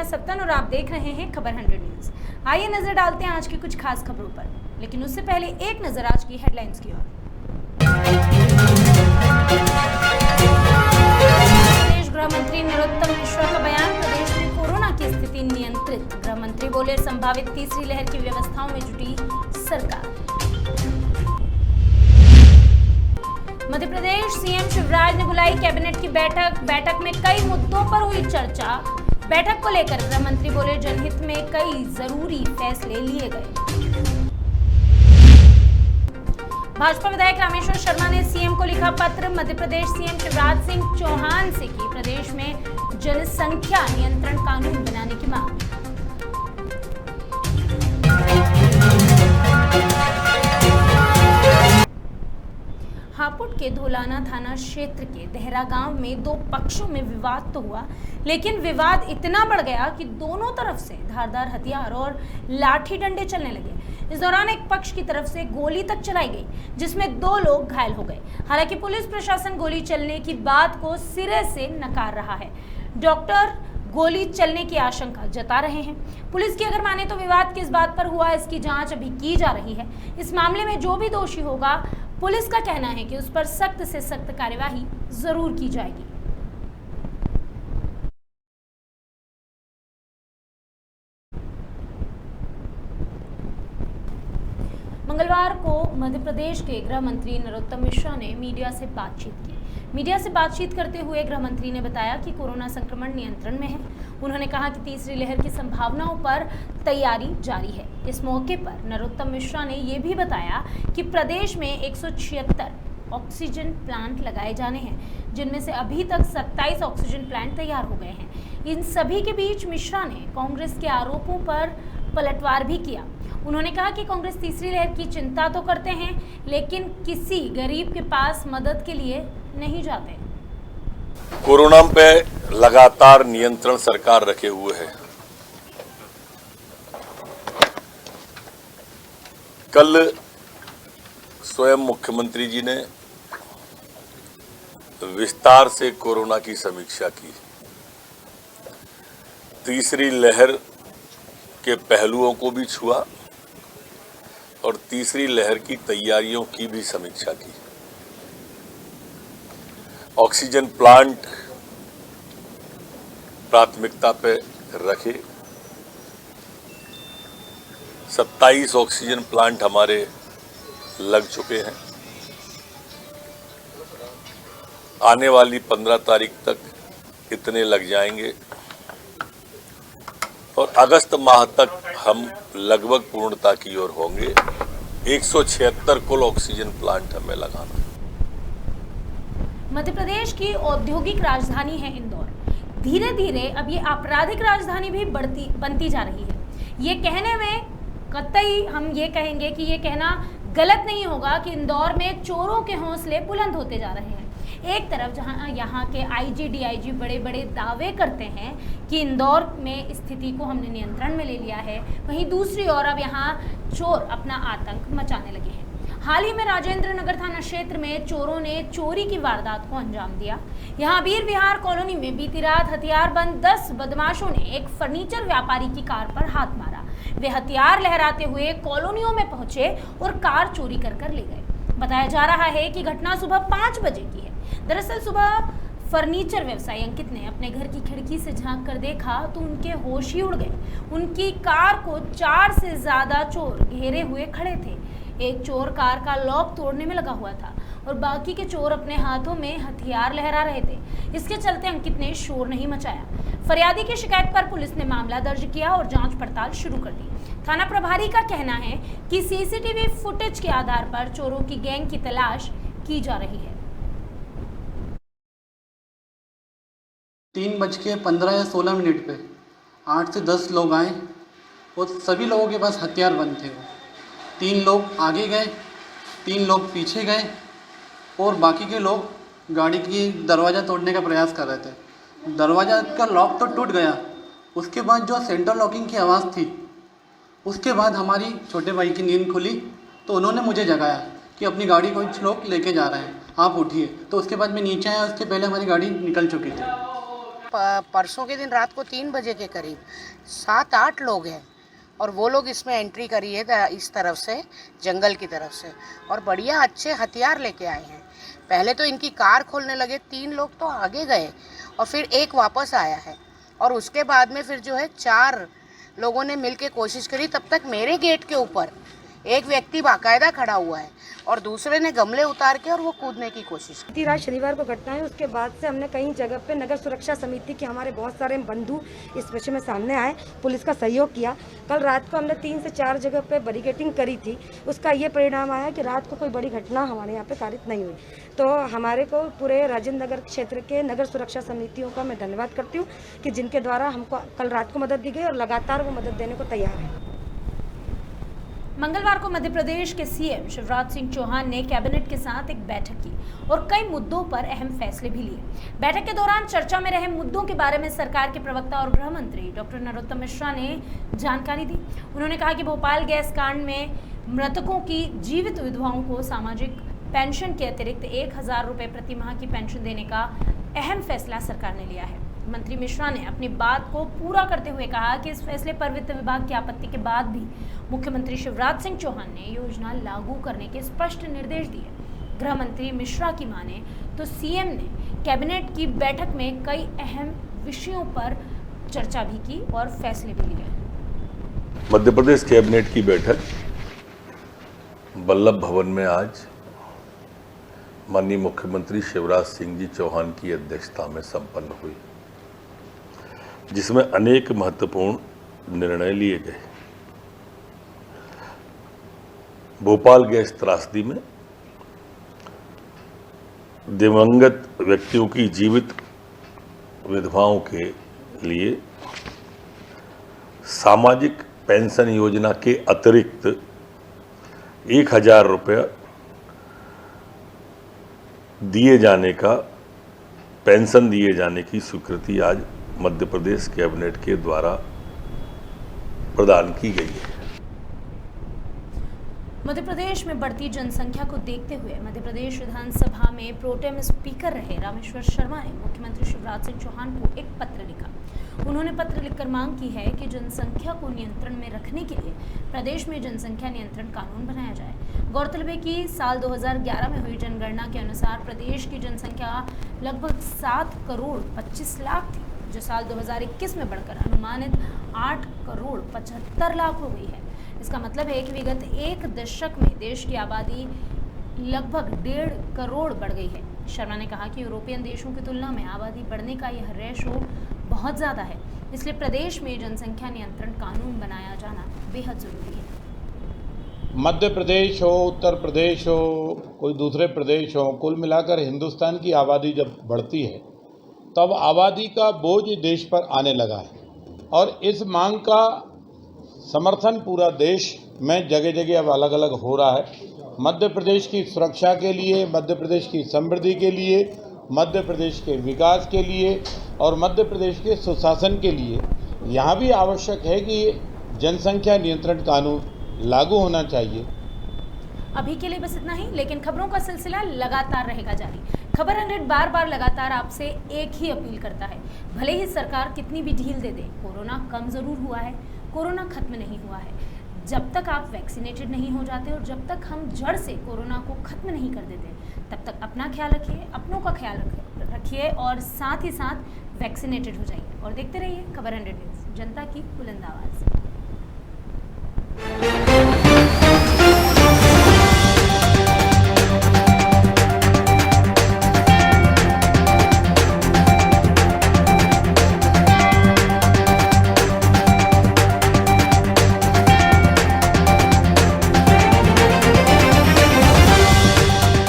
सत्तन और आप देख रहे हैं खबर 100 न्यूज। आइए नजर डालते हैं आज की कुछ खास खबरों पर, लेकिन उससे पहले एक नजर आज की हेडलाइंस की ओर। प्रदेश गृह मंत्री नरोत्तम मिश्रा का बयान, प्रदेश में कोरोना की स्थिति नियंत्रित। गृह मंत्री बोले, संभावित तीसरी लहर की व्यवस्थाओं में जुटी सरकार। मध्य प्रदेश सीएम शिवराज ने बुलाई कैबिनेट की बैठक में कई मुद्दों पर हुई चर्चा। बैठक को लेकर गृह मंत्री बोले, जनहित में कई जरूरी फैसले लिए गए। भाजपा विधायक रामेश्वर शर्मा ने सीएम को लिखा पत्र, मध्य प्रदेश सीएम शिवराज सिंह चौहान से की प्रदेश में जनसंख्या नियंत्रण कानून बनाने की मांग। हापुड़ के धोलाना थाना क्षेत्र के देहरा गांव में दो पक्षों में विवाद तो हुआ, लेकिन विवाद इतना बढ़ गया कि दोनों तरफ से धारदार हथियार और लाठी डंडे चलने लगे। इस दौरान एक पक्ष की तरफ से गोली तक चलाई गई, जिसमें 2 लोग घायल हो गए। हालांकि पुलिस प्रशासन गोली चलने की बात को सिरे से नकार रहा है। डॉक्टर गोली चलने की आशंका जता रहे हैं। पुलिस की अगर माने तो विवाद किस बात पर हुआ, इसकी जांच अभी की जा रही है। इस मामले में जो भी दोषी होगा, पुलिस का कहना है कि उस पर सख्त से सख्त कार्यवाही जरूर की जाएगी। मंगलवार को मध्य प्रदेश के गृह मंत्री नरोत्तम मिश्रा ने मीडिया से बातचीत की। मीडिया से बातचीत करते हुए गृह मंत्री ने बताया कि कोरोना संक्रमण नियंत्रण में है। उन्होंने कहा कि तीसरी लहर की संभावनाओं पर तैयारी जारी है। इस मौके पर नरोत्तम मिश्रा ने यह भी बताया कि प्रदेश में 176 ऑक्सीजन प्लांट लगाए जाने हैं, जिनमें से अभी तक 27 ऑक्सीजन प्लांट तैयार हो गए हैं। इन सभी के बीच मिश्रा ने कांग्रेस के आरोपों पर पलटवार भी किया। उन्होंने कहा कि कांग्रेस तीसरी लहर की चिंता तो करते हैं, लेकिन किसी गरीब के पास मदद के लिए नहीं जाते। कोरोना पे लगातार नियंत्रण सरकार रखे हुए है। कल स्वयं मुख्यमंत्री जी ने विस्तार से कोरोना की समीक्षा की। तीसरी लहर के पहलुओं को भी छुआ और तीसरी लहर की तैयारियों की भी समीक्षा की। ऑक्सीजन प्लांट प्राथमिकता पे रखे। 27 ऑक्सीजन प्लांट हमारे लग चुके हैं। आने वाली 15 तारीख तक इतने लग जाएंगे और अगस्त माह तक हम लगभग पूर्णता की ओर होंगे। 176 कुल ऑक्सीजन प्लांट हमें लगाना। मध्य प्रदेश की औद्योगिक राजधानी है इंदौर। धीरे धीरे अब ये आपराधिक राजधानी भी बनती जा रही है। ये कहने में कतई हम ये कहेंगे कि ये कहना गलत नहीं होगा कि इंदौर में चोरों के हौसले बुलंद होते जा रहे हैं। एक तरफ जहां यहाँ के आईजी डीआईजी बड़े बड़े दावे करते हैं कि इंदौर में स्थिति को हमने नियंत्रण में ले लिया है, वहीं दूसरी ओर अब यहाँ चोर अपना आतंक मचाने लगे हैं। हाल ही में राजेंद्र नगर थाना क्षेत्र में चोरों ने चोरी की वारदात को अंजाम दिया। यहाँ वीर विहार कॉलोनी में बीती रात हथियारबंद 10 बदमाशों ने एक फर्नीचर व्यापारी की कार पर हाथ मारा। वे हथियार लहराते हुए कॉलोनियों में पहुंचे और कार चोरी कर ले गए। बताया जा रहा है कि घटना सुबह 5 बजे की है। दरअसल सुबह फर्नीचर व्यवसायी अंकित ने अपने घर की खिड़की से झांक कर देखा तो उनके होश ही उड़ गए। उनकी कार को 4 से ज्यादा चोर घेरे हुए खड़े थे। एक चोर कार का लॉक तोड़ने में लगा हुआ था और बाकी के चोर अपने हाथों में हथियार लहरा रहे थे। इसके चलते अंकित ने शोर नहीं मचाया। फरियादी की शिकायत पर पुलिस ने मामला दर्ज किया और जांच पड़ताल शुरू कर दी। थाना प्रभारी का कहना है कि सीसीटीवी फुटेज के आधार पर चोरों की गैंग की तलाश की जा रही है। 3:15 या 16 मिनट पे 8 से 10 लोग आए और सभी लोगों के पास हथियार बंद थे। 3 लोग आगे गए, 3 लोग पीछे गए और बाकी के लोग गाड़ी की दरवाज़ा तोड़ने का प्रयास कर रहे थे। दरवाज़ा का लॉक तो टूट गया। उसके बाद जो सेंटर लॉकिंग की आवाज़ थी, उसके बाद हमारी छोटे भाई की नींद खुली तो उन्होंने मुझे जगाया कि अपनी गाड़ी कुछ लोग लेके जा रहे हैं, आप उठिए। तो उसके बाद मैं नीचे आया, उसके पहले हमारी गाड़ी निकल चुकी थी। परसों के दिन रात को 3 बजे के करीब 7-8 लोग हैं और वो लोग इसमें एंट्री करी है इस तरफ से, जंगल की तरफ से, और बढ़िया अच्छे हथियार लेके आए हैं। पहले तो इनकी कार खोलने लगे, 3 लोग तो आगे गए और फिर एक वापस आया है, और उसके बाद में फिर जो है 4 लोगों ने मिलके कोशिश करी। तब तक मेरे गेट के ऊपर एक व्यक्ति बाकायदा खड़ा हुआ है और दूसरे ने गमले उतार के और वो कूदने की कोशिश की। रात शनिवार को घटना है, उसके बाद से हमने कई जगह पे नगर सुरक्षा समिति के हमारे बहुत सारे बंधु इस विषय में सामने आए, पुलिस का सहयोग किया। कल रात को हमने 3 से 4 जगह पे बैरिकेडिंग करी थी, उसका ये परिणाम आया कि रात को कोई बड़ी घटना हमारे यहाँ पे कारित नहीं हुई। तो हमारे को पूरे राजेंद्र नगर क्षेत्र के नगर सुरक्षा समितियों का मैं धन्यवाद करती हूँ कि जिनके द्वारा हमको कल रात को मदद दी गई और लगातार वो मदद देने को तैयार है। मंगलवार को मध्य प्रदेश के सीएम शिवराज सिंह चौहान ने कैबिनेट के साथ एक बैठक की और कई मुद्दों पर अहम फैसले भी लिए। बैठक के दौरान चर्चा में रहे मुद्दों के बारे में सरकार के प्रवक्ता और गृह मंत्री डॉक्टर नरोत्तम मिश्रा ने जानकारी दी। उन्होंने कहा कि भोपाल गैस कांड में मृतकों की जीवित विधवाओं को सामाजिक पेंशन के अतिरिक्त 1000 रुपये प्रति माह की पेंशन देने का अहम फैसला सरकार ने लिया है। मंत्री मिश्रा ने अपनी बात को पूरा करते हुए कहा कि इस फैसले पर वित्त विभाग की आपत्ति के बाद भी मुख्यमंत्री शिवराज सिंह चौहान ने योजना लागू करने के स्पष्ट निर्देश दिए। गृह मंत्री मिश्रा की माने तो सीएम ने कैबिनेट की बैठक में कई अहम विषयों पर चर्चा भी की और फैसले भी लिए। मध्य प्रदेश कैबिनेट की बैठक वल्लभ भवन में आज माननीय मुख्यमंत्री शिवराज सिंह जी चौहान की अध्यक्षता में संपन्न हुई, जिसमें अनेक महत्वपूर्ण निर्णय लिए गए। भोपाल गैस त्रासदी में दिवंगत व्यक्तियों की जीवित विधवाओं के लिए सामाजिक पेंशन योजना के अतिरिक्त 1000 रुपये दिए जाने का, पेंशन दिए जाने की स्वीकृति आज मध्य प्रदेश कैबिनेट के द्वारा प्रदान की गई है। मध्य प्रदेश में बढ़ती जनसंख्या को देखते हुए मध्य प्रदेश विधानसभा में प्रोटेम स्पीकर रहे रामेश्वर शर्मा ने मुख्यमंत्री शिवराज सिंह चौहान को एक पत्र लिखा। उन्होंने पत्र लिखकर मांग की है कि जनसंख्या को नियंत्रण में रखने के लिए प्रदेश में जनसंख्या नियंत्रण कानून बनाया जाए। गौरतलब है कि साल 2011 में हुई जनगणना के अनुसार प्रदेश की जनसंख्या लगभग 7 करोड़ 25 लाख थी, जो साल 2021 में बढ़कर अनुमानित 8 करोड़ 75 लाख हो गई है। इसका मतलब है कि विगत 1 दशक में देश की आबादी लगभग 1.5 करोड़ बढ़ गई है। शर्मा ने कहा कि यूरोपियन देशों की तुलना में आबादी बढ़ने का यह रेशो बहुत ज़्यादा है, इसलिए प्रदेश में जनसंख्या नियंत्रण कानून बनाया जाना बेहद ज़रूरी है। मध्य प्रदेश हो, उत्तर प्रदेश हो, कोई दूसरे प्रदेश हो, कुल मिलाकर हिंदुस्तान की आबादी जब बढ़ती है तब आबादी का बोझ देश पर आने लगा है और इस मांग का समर्थन पूरा देश में जगह जगह अब अलग अलग हो रहा है। मध्य प्रदेश की सुरक्षा के लिए, मध्य प्रदेश की समृद्धि के लिए, मध्य प्रदेश के विकास के लिए और मध्य प्रदेश के सुशासन के लिए यहाँ भी आवश्यक है कि जनसंख्या नियंत्रण कानून लागू होना चाहिए। अभी के लिए बस इतना ही, लेकिन खबरों का सिलसिला लगातार रहेगा जारी। खबर 100 बार बार लगातार आपसे एक ही अपील करता है, भले ही सरकार कितनी भी ढील दे दे, कोरोना कम जरूर हुआ है, कोरोना खत्म नहीं हुआ है। जब तक आप वैक्सीनेटेड नहीं हो जाते और जब तक हम जड़ से कोरोना को खत्म नहीं कर देते, तब तक अपना ख्याल रखिए, अपनों का ख्याल रखिए और साथ ही साथ वैक्सीनेटेड हो जाइए। और देखते रहिए खबर 100 न्यूज़, जनता की बुलंद आवाज़।